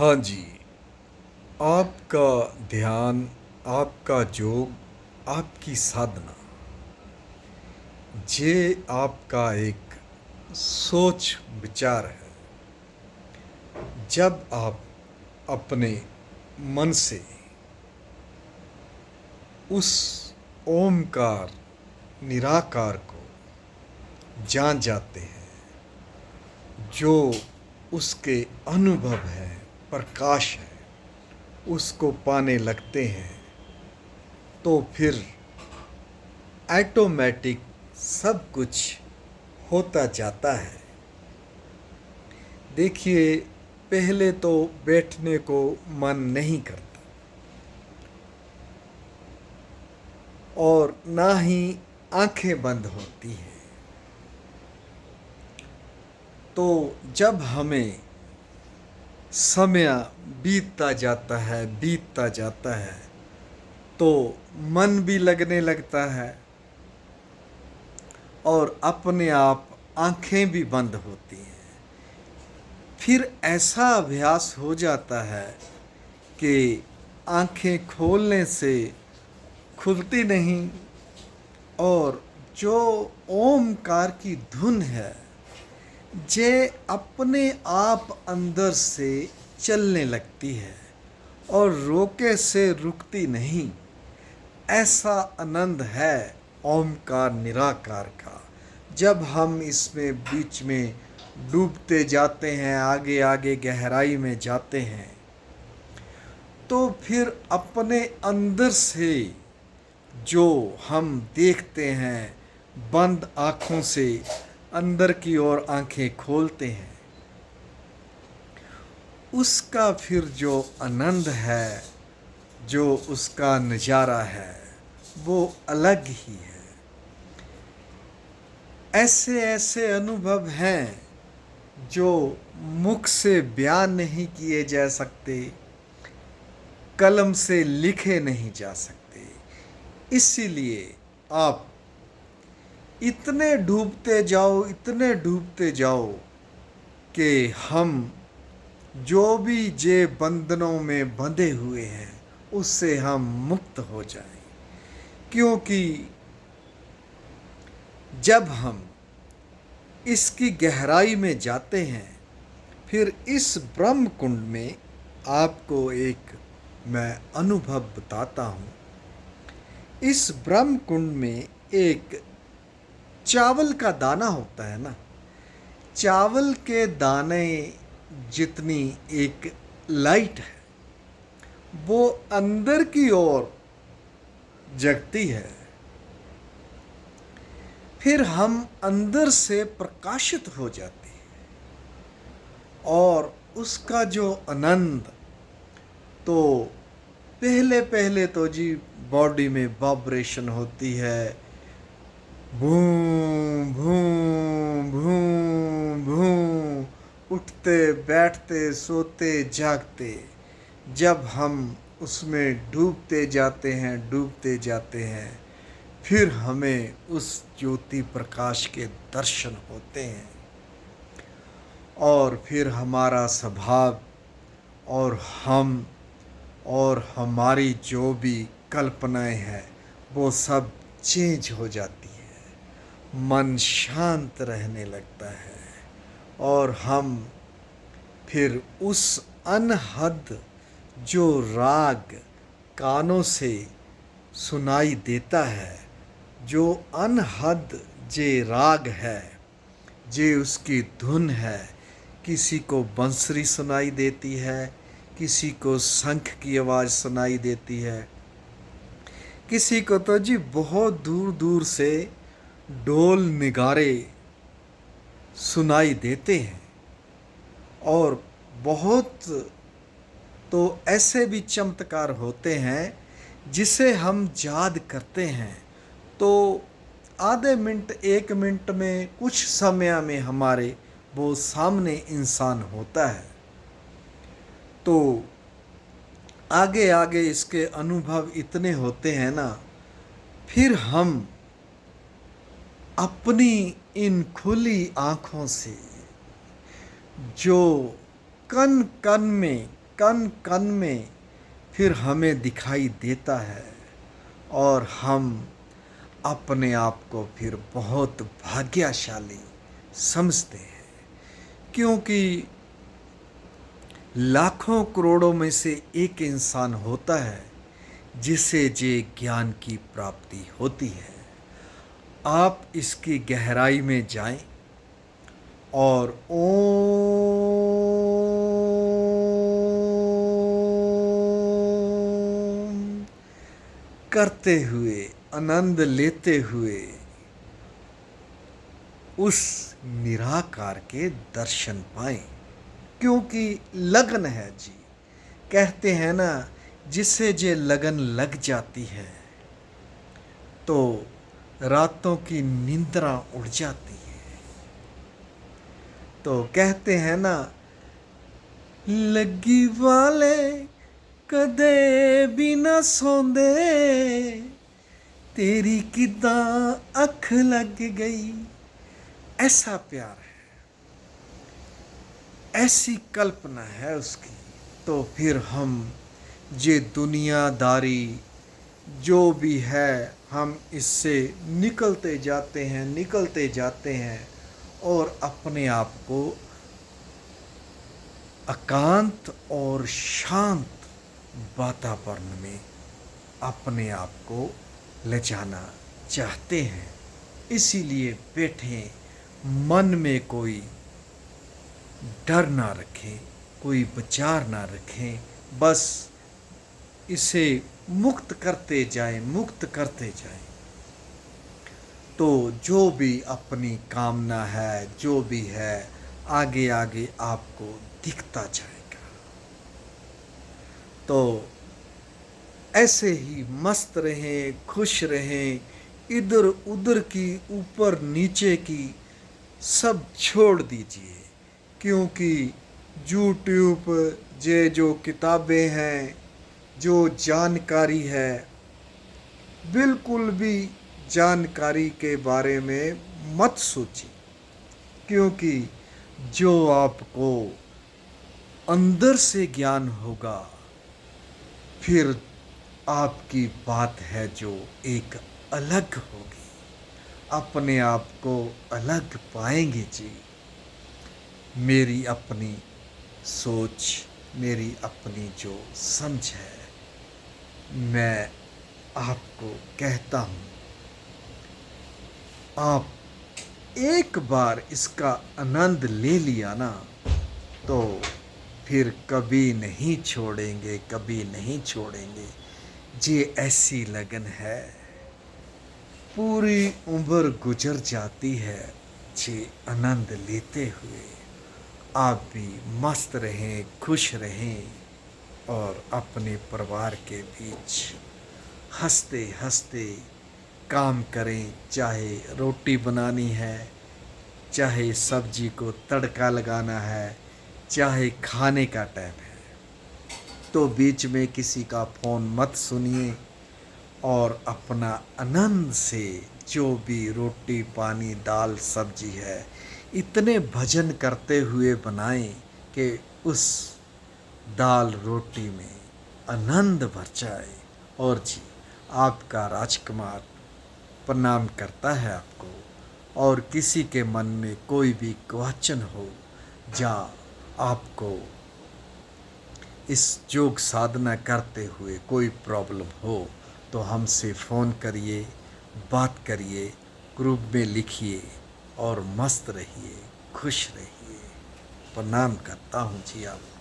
हाँ जी, आपका ध्यान, आपका योग, आपकी साधना, ये आपका एक सोच विचार है। जब आप अपने मन से उस ओमकार निराकार को जान जाते हैं, जो उसके अनुभव है, प्रकाश है, उसको पाने लगते हैं, तो फिर ऑटोमेटिक सब कुछ होता जाता है। देखिए, पहले तो बैठने को मन नहीं करता और ना ही आंखें बंद होती हैं। तो जब हमें समय बीतता जाता है, तो मन भी लगने लगता है और अपने आप आंखें भी बंद होती हैं। फिर ऐसा अभ्यास हो जाता है कि आंखें खोलने से खुलती नहीं और जो ओमकार की धुन है, जे अपने आप अंदर से चलने लगती है और रोके से रुकती नहीं। ऐसा आनंद है ओमकार निराकार का। जब हम इसमें बीच में डूबते जाते हैं, आगे आगे गहराई में जाते हैं, तो फिर अपने अंदर से जो हम देखते हैं, बंद आँखों से अंदर की ओर आंखें खोलते हैं, उसका फिर जो आनंद है, जो उसका नज़ारा है, वो अलग ही है। ऐसे ऐसे अनुभव हैं जो मुख से बयान नहीं किए जा सकते, कलम से लिखे नहीं जा सकते। इसीलिए आप इतने डूबते जाओ कि हम जो भी जे बंधनों में बंधे हुए हैं, उससे हम मुक्त हो जाएं। क्योंकि जब हम इसकी गहराई में जाते हैं, फिर इस ब्रह्म कुंड में आपको एक मैं अनुभव बताता हूँ। इस ब्रह्म कुंड में एक चावल का दाना होता है ना, चावल के दाने जितनी एक लाइट है, वो अंदर की ओर जगती है। फिर हम अंदर से प्रकाशित हो जाते हैं और उसका जो आनंद, तो पहले पहले तो जी बॉडी में वाइब्रेशन होती है, भूं भूं भूं भूं, उठते बैठते सोते जागते। जब हम उसमें डूबते जाते हैं, फिर हमें उस ज्योति प्रकाश के दर्शन होते हैं और फिर हमारा स्वभाव और हम और हमारी जो भी कल्पनाएं हैं, वो सब चेंज हो जाती है। मन शांत रहने लगता है और हम फिर उस अनहद जो राग कानों से सुनाई देता है, जो अनहद जे राग है, जे उसकी धुन है, किसी को बंसरी सुनाई देती है, किसी को शंख की आवाज़ सुनाई देती है, किसी को तो जी बहुत दूर दूर से ढोल निगारे सुनाई देते हैं। और बहुत तो ऐसे भी चमत्कार होते हैं जिसे हम याद करते हैं, तो आधे मिनट 1 मिनट में, कुछ समय में हमारे वो सामने इंसान होता है। तो आगे आगे इसके अनुभव इतने होते हैं ना, फिर हम अपनी इन खुली आँखों से जो कण कण में कण कण में फिर हमें दिखाई देता है और हम अपने आप को फिर बहुत भाग्यशाली समझते हैं, क्योंकि लाखों करोड़ों में से एक इंसान होता है जिसे जे ज्ञान की प्राप्ति होती है। आप इसकी गहराई में जाएं और ओम करते हुए, आनंद लेते हुए उस निराकार के दर्शन पाएं, क्योंकि लगन है जी। कहते हैं ना, जिससे जे लगन लग जाती है तो रातों की निंद्रा उड़ जाती है। तो कहते हैं ना, लगी वाले कदे भी ना सोंदे, तेरी किदां अख लग गई। ऐसा प्यार है, ऐसी कल्पना है उसकी। तो फिर हम ये दुनियादारी जो भी है, हम इससे निकलते जाते हैं और अपने आप को एकांत और शांत वातावरण में अपने आप को ले जाना चाहते हैं। इसीलिए बैठें, मन में कोई डर ना रखें, कोई विचार ना रखें, बस इसे मुक्त करते जाएं। तो जो भी अपनी कामना है, जो भी है, आगे आगे आपको दिखता जाएगा। तो ऐसे ही मस्त रहें, खुश रहें, इधर उधर की, ऊपर नीचे की सब छोड़ दीजिए, क्योंकि यूट्यूब ये जो किताबें हैं, जो जानकारी है, बिल्कुल भी जानकारी के बारे में मत सोचिए, क्योंकि जो आपको अंदर से ज्ञान होगा, फिर आपकी बात है जो एक अलग होगी, अपने आप को अलग पाएंगे जी। मेरी अपनी सोच, मेरी अपनी जो समझ है, मैं आपको कहता हूँ, आप एक बार इसका आनंद ले लिया ना, तो फिर कभी नहीं छोड़ेंगे। ये ऐसी लगन है, पूरी उम्र गुजर जाती है ये आनंद लेते हुए। आप भी मस्त रहें, खुश रहें और अपने परिवार के बीच हंसते हंसते काम करें। चाहे रोटी बनानी है, चाहे सब्जी को तड़का लगाना है, चाहे खाने का टाइम है, तो बीच में किसी का फ़ोन मत सुनिए और अपना आनंद से जो भी रोटी पानी दाल सब्जी है, इतने भजन करते हुए बनाएं कि उस दाल रोटी में आनंद भर जाए। और जी, आपका राजकुमार प्रणाम करता है आपको। और किसी के मन में कोई भी क्वेश्चन हो, या आपको इस योग साधना करते हुए कोई प्रॉब्लम हो, तो हमसे फ़ोन करिए, बात करिए, ग्रुप में लिखिए और मस्त रहिए, खुश रहिए। प्रणाम करता हूँ जी आपको।